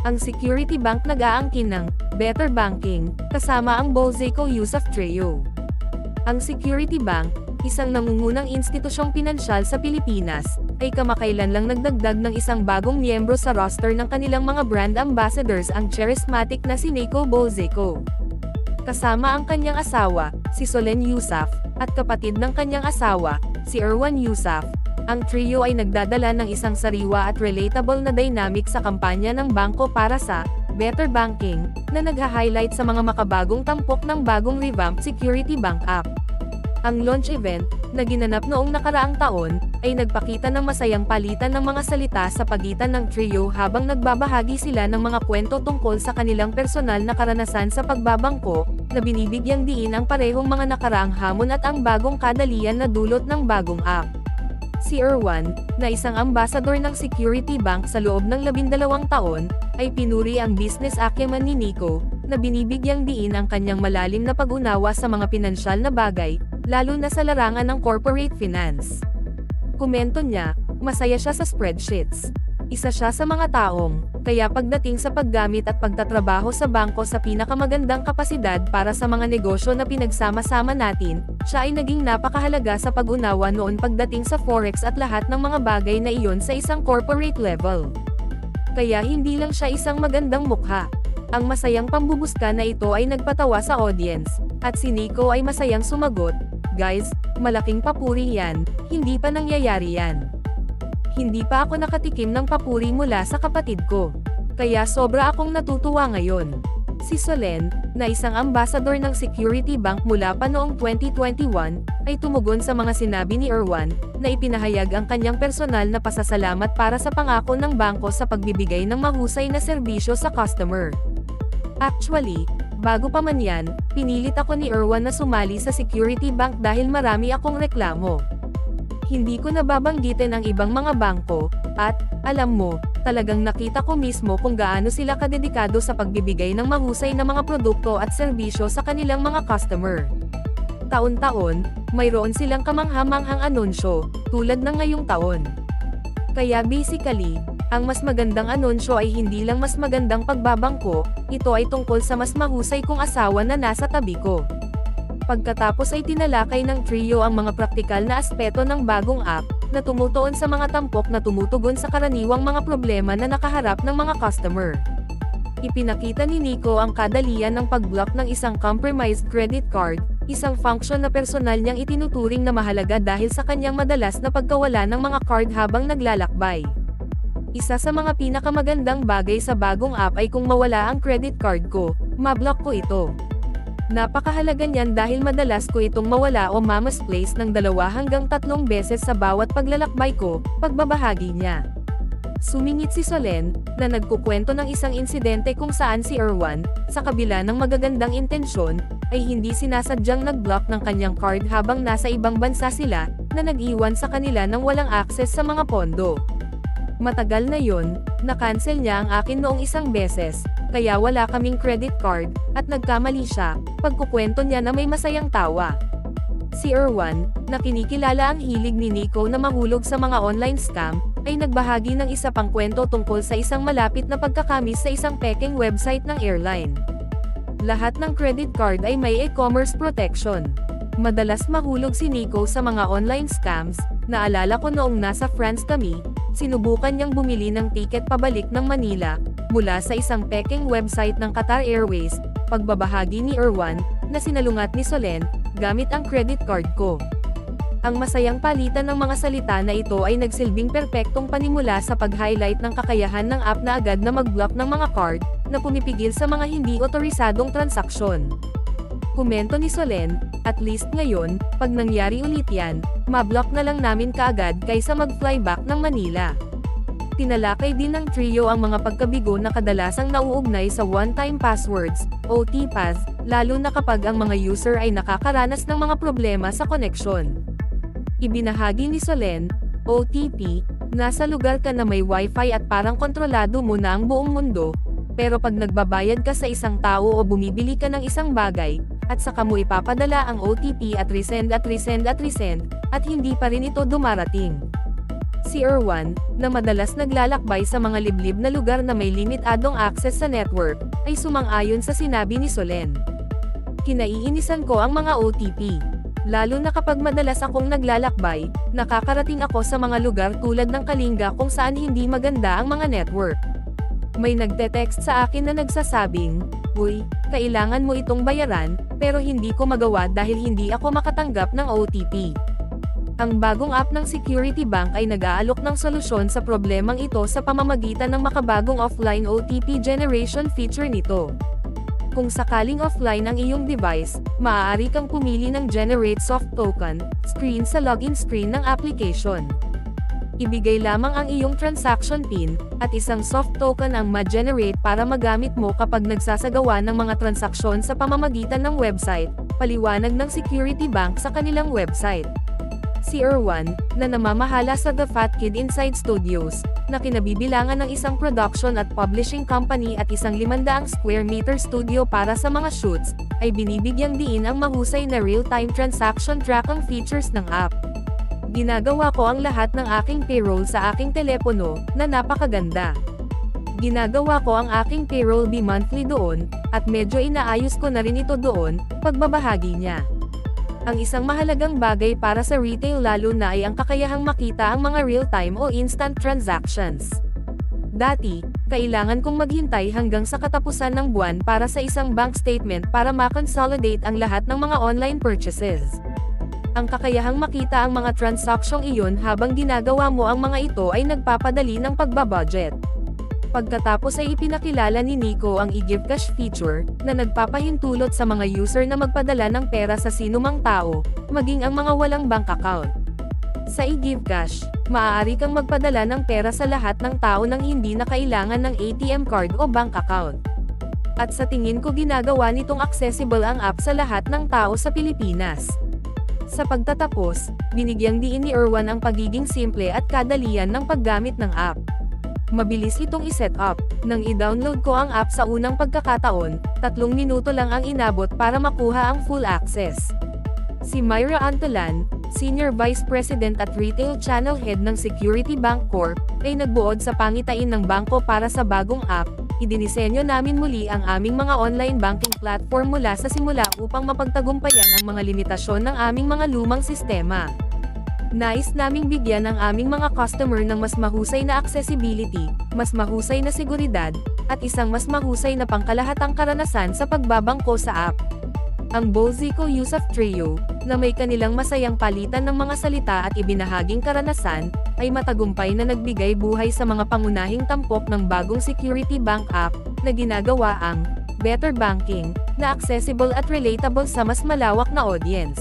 Ang Security Bank nag-aangkin ng Better Banking, kasama ang Bolseco Yusuf Trio. Ang Security Bank, isang nangungunang institusyong pinansyal sa Pilipinas, ay kamakailan lang nagdagdag ng isang bagong miyembro sa roster ng kanilang mga brand ambassadors, ang charismatic na si Nico Bolseco. Kasama ang kanyang asawa, si Solen Yusuf, at kapatid ng kanyang asawa, si Erwan Yusuf, ang trio ay nagdadala ng isang sariwa at relatable na dynamic sa kampanya ng bangko para sa Better Banking, na nagha-highlight sa mga makabagong tampok ng bagong revamped Security Bank app. Ang launch event, na ginanap noong nakaraang taon, ay nagpakita ng masayang palitan ng mga salita sa pagitan ng trio habang nagbabahagi sila ng mga kwento tungkol sa kanilang personal na karanasan sa pagbabangko, na binibigyang diin ang parehong mga nakaraang hamon at ang bagong kadalian na dulot ng bagong app. Si Erwan, na isang ambassador ng Security Bank sa loob ng 12 taon, ay pinuri ang business acumen ni Nico, na binibigyang diin ang kanyang malalim na pag-unawa sa mga pinansyal na bagay, lalo na sa larangan ng corporate finance. Komento niya, masaya siya sa spreadsheets. Isa siya sa mga taong, kaya pagdating sa paggamit at pagtatrabaho sa bangko sa pinakamagandang kapasidad para sa mga negosyo na pinagsama-sama natin, siya ay naging napakahalaga sa pag-unawa noon pagdating sa forex at lahat ng mga bagay na iyon sa isang corporate level. Kaya hindi lang siya isang magandang mukha. Ang masayang pambubuska na ito ay nagpatawa sa audience, at si Nico ay masayang sumagot, "Guys, malaking papuri yan, hindi pa nangyayari yan. Hindi pa ako nakatikim ng papuri mula sa kapatid ko. Kaya sobra akong natutuwa ngayon." Si Solen, na isang ambassador ng Security Bank mula pa noong 2021, ay tumugon sa mga sinabi ni Erwan, na ipinahayag ang kanyang personal na pasasalamat para sa pangako ng bangko sa pagbibigay ng mahusay na serbisyo sa customer. "Actually, bago pa man yan, pinilit ako ni Erwan na sumali sa Security Bank dahil marami akong reklamo. Hindi ko nababanggitin ang ibang mga bangko, at, alam mo, talagang nakita ko mismo kung gaano sila kadedikado sa pagbibigay ng mahusay na mga produkto at serbisyo sa kanilang mga customer. Taon-taon, mayroon silang kamangha-manghang anunsyo, tulad ng ngayong taon. Kaya basically, ang mas magandang anunsyo ay hindi lang mas magandang pagbabangko, ito ay tungkol sa mas mahusay kong asawa na nasa tabi ko." Pagkatapos ay tinalakay ng trio ang mga praktikal na aspeto ng bagong app, na tumutuon sa mga tampok na tumutugon sa karaniwang mga problema na nakaharap ng mga customer. Ipinakita ni Nico ang kadalian ng pag-block ng isang compromised credit card, isang function na personal niyang itinuturing na mahalaga dahil sa kanyang madalas na pagkawala ng mga card habang naglalakbay. "Isa sa mga pinakamagandang bagay sa bagong app ay kung mawala ang credit card ko, mablock ko ito. Napakahalaga niyan dahil madalas ko itong mawala o ma-misplace ng 2 hanggang 3 beses sa bawat paglalakbay ko," pagbabahagi niya. Sumingit si Solen, na nagkukwento ng isang insidente kung saan si Erwan, sa kabila ng magagandang intensyon, ay hindi sinasadyang nag-block ng kanyang card habang nasa ibang bansa sila, na nag-iwan sa kanila ng walang access sa mga pondo. "Matagal na yon, na-cancel niya ang akin noong isang beses, kaya wala kaming credit card, at nagkamali siya," pagkukwento niya na may masayang tawa. Si Erwan, na kinikilala ang hilig ni Nico na mahulog sa mga online scam, ay nagbahagi ng isa pang kwento tungkol sa isang malapit na pagkakamis sa isang pekeng website ng airline. "Lahat ng credit card ay may e-commerce protection. Madalas mahulog si Nico sa mga online scams. Naalala ko noong nasa France kami, sinubukan niyang bumili ng tiket pabalik ng Manila, mula sa isang pekeng website ng Qatar Airways," pagbabahagi ni Erwan, na sinalungat ni Solen, "gamit ang credit card ko." Ang masayang palitan ng mga salita na ito ay nagsilbing perpektong panimula sa pag-highlight ng kakayahan ng app na agad na mag-block ng mga card, na pumipigil sa mga hindi otorisadong transaksyon. Komento ni Solen, "At least ngayon, pag nangyari ulit yan, mablock na lang namin kaagad kaysa mag-fly back ng Manila." Tinalakay din ng trio ang mga pagkabigo na kadalasang nauugnay sa one-time passwords, OTPs, lalo na kapag ang mga user ay nakakaranas ng mga problema sa koneksyon. Ibinahagi ni Solen, "OTP, nasa lugar ka na may wifi at parang kontrolado mo na ang buong mundo, pero pag nagbabayad ka sa isang tao o bumibili ka ng isang bagay, at saka mo ipapadala ang OTP at resend at resend at resend, at hindi pa rin ito dumarating. Si Erwan, na madalas naglalakbay sa mga liblib na lugar na may limitadong access sa network, ay sumang-ayon sa sinabi ni Solen. Kinaiinisan ko ang mga OTP. Lalo na kapag madalas akong naglalakbay, nakakarating ako sa mga lugar tulad ng Kalinga kung saan hindi maganda ang mga network. May nagte-text sa akin na nagsasabing, "Uy, kailangan mo itong bayaran," pero hindi ko magawa dahil hindi ako makatanggap ng OTP. Ang bagong app ng Security Bank ay nag-aalok ng solusyon sa problemang ito sa pamamagitan ng makabagong offline OTP generation feature nito. Kung sakaling offline ang iyong device, maaari kang pumili ng Generate Soft Token screen sa login screen ng application. Ibigay lamang ang iyong transaction PIN, at isang soft token ang ma-generate para magamit mo kapag nagsasagawa ng mga transaksyon sa pamamagitan ng website, paliwanag ng Security Bank sa kanilang website. Si Erwan, na namamahala sa The Fat Kid Inside Studios, na kinabibilangan ng isang production at publishing company at isang 500 square meter studio para sa mga shoots, ay binibigyang diin ang mahusay na real-time transaction tracking features ng app. Ginagawa ko ang lahat ng aking payroll sa aking telepono, na napakaganda. Ginagawa ko ang aking payroll bi-monthly doon, at medyo inaayos ko na rin ito doon, pagbabahagi niya. Ang isang mahalagang bagay para sa retail lalo na ay ang kakayahang makita ang mga real-time o instant transactions. Dati, kailangan kong maghintay hanggang sa katapusan ng buwan para sa isang bank statement para ma-consolidate ang lahat ng mga online purchases. Ang kakayahang makita ang mga transaksyong iyon habang ginagawa mo ang mga ito ay nagpapadali ng pagbabudget. Pagkatapos ay ipinakilala ni Nico ang i-GiveCash feature, na nagpapahintulot sa mga user na magpadala ng pera sa sinumang tao, maging ang mga walang bank account. Sa i-GiveCash, maaari kang magpadala ng pera sa lahat ng tao nang hindi na kailangan ng ATM card o bank account. At sa tingin ko ginagawa nitong accessible ang app sa lahat ng tao sa Pilipinas. Sa pagtatapos, binigyang diin ni Erwan ang pagiging simple at kadalian ng paggamit ng app. Mabilis itong i-set up. Nang i-download ko ang app sa unang pagkakataon, 3 minuto lang ang inabot para makuha ang full access. Si Myra Antolan, Senior Vice President at Retail Channel Head ng Security Bank Corp, ay nagbuod sa pangitain ng bangko para sa bagong app. Idinisenyo namin muli ang aming mga online banking platform mula sa simula upang mapagtagumpayan ang mga limitasyon ng aming mga lumang sistema. Nais naming bigyan ang aming mga customer ng mas mahusay na accessibility, mas mahusay na seguridad, at isang mas mahusay na pangkalahatang karanasan sa pagbabangko sa app. Ang Bozico Yusuf Trio, na may kanilang masayang palitan ng mga salita at ibinahaging karanasan, ay matagumpay na nagbigay buhay sa mga pangunahing tampok ng bagong Security Bank app, na ginagawa ang Better Banking, na accessible at relatable sa mas malawak na audience.